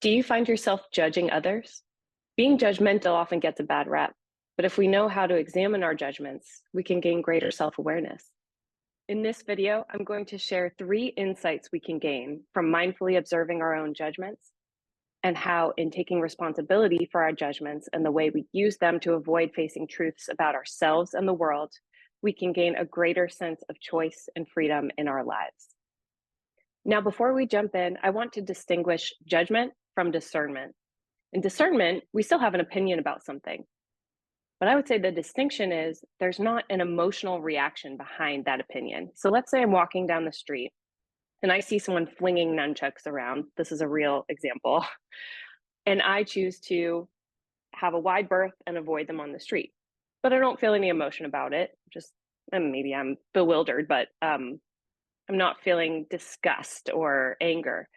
Do you find yourself judging others? Being judgmental often gets a bad rap, but if we know how to examine our judgments, we can gain greater self-awareness. In this video, I'm going to share 3 insights we can gain from mindfully observing our own judgments and how, in taking responsibility for our judgments and the way we use them to avoid facing truths about ourselves and the world, we can gain a greater sense of choice and freedom in our lives. Now, before we jump in, I want to distinguish judgment from discernment. In discernment, we still have an opinion about something. But I would say the distinction is there's not an emotional reaction behind that opinion. So let's say I'm walking down the street and I see someone flinging nunchucks around. This is a real example. And I choose to have a wide berth and avoid them on the street. But I don't feel any emotion about it. Just maybe I'm bewildered, but I'm not feeling disgust or anger.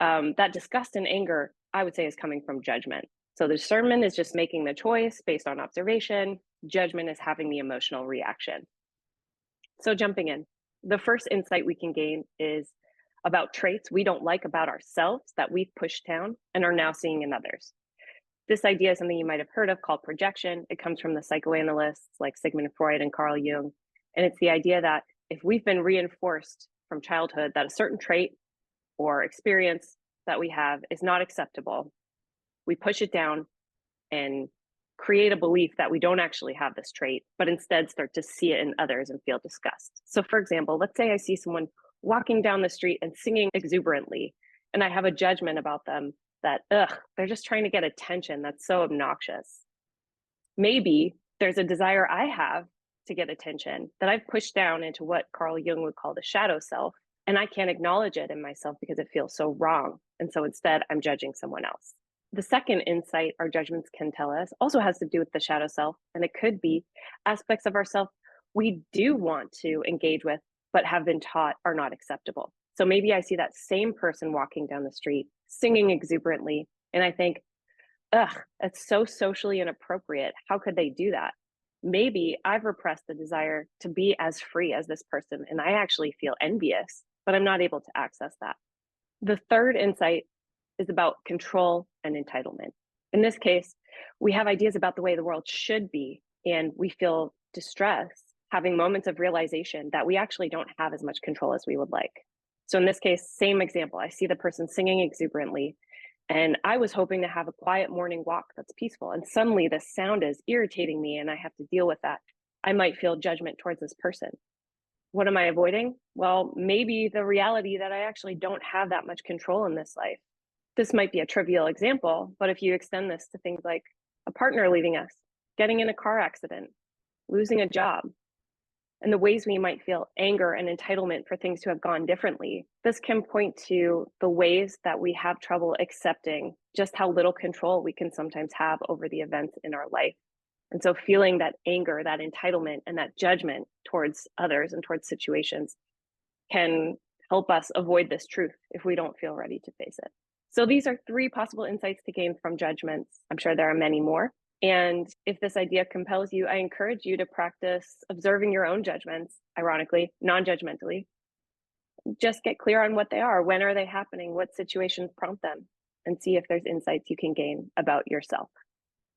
That disgust and anger, I would say, is coming from judgment. So the discernment is just making the choice based on observation. Judgment is having the emotional reaction. So jumping in, the first insight we can gain is about traits we don't like about ourselves that we've pushed down and are now seeing in others. This idea is something you might have heard of called projection. It comes from the psychoanalysts like Sigmund Freud and Carl Jung. And it's the idea that if we've been reinforced from childhood that a certain trait or experience that we have is not acceptable, we push it down and create a belief that we don't actually have this trait, but instead start to see it in others and feel disgust. So for example, let's say I see someone walking down the street and singing exuberantly, and I have a judgment about them that, they're just trying to get attention. That's so obnoxious. Maybe there's a desire I have to get attention that I've pushed down into what Carl Jung would call the shadow self, and I can't acknowledge it in myself because it feels so wrong. And so instead, I'm judging someone else. The second insight our judgments can tell us also has to do with the shadow self, and it could be aspects of ourself we do want to engage with, but have been taught are not acceptable. So maybe I see that same person walking down the street, singing exuberantly, and I think, that's so socially inappropriate. How could they do that? Maybe I've repressed the desire to be as free as this person, and I actually feel envious, but I'm not able to access that. The third insight is about control and entitlement. In this case, we have ideas about the way the world should be, and we feel distress having moments of realization that we actually don't have as much control as we would like. So in this case, same example, I see the person singing exuberantly, and I was hoping to have a quiet morning walk that's peaceful, and suddenly the sound is irritating me and I have to deal with that. I might feel judgment towards this person. What am I avoiding? Well, maybe the reality that I actually don't have that much control in this life. This might be a trivial example, but if you extend this to things like a partner leaving us, getting in a car accident, losing a job, and the ways we might feel anger and entitlement for things to have gone differently, this can point to the ways that we have trouble accepting just how little control we can sometimes have over the events in our life. And so feeling that anger, that entitlement, and that judgment towards others and towards situations can help us avoid this truth if we don't feel ready to face it. So these are 3 possible insights to gain from judgments. I'm sure there are many more. And if this idea compels you, I encourage you to practice observing your own judgments, ironically, non-judgmentally. Just get clear on what they are. When are they happening? What situations prompt them? And see if there's insights you can gain about yourself.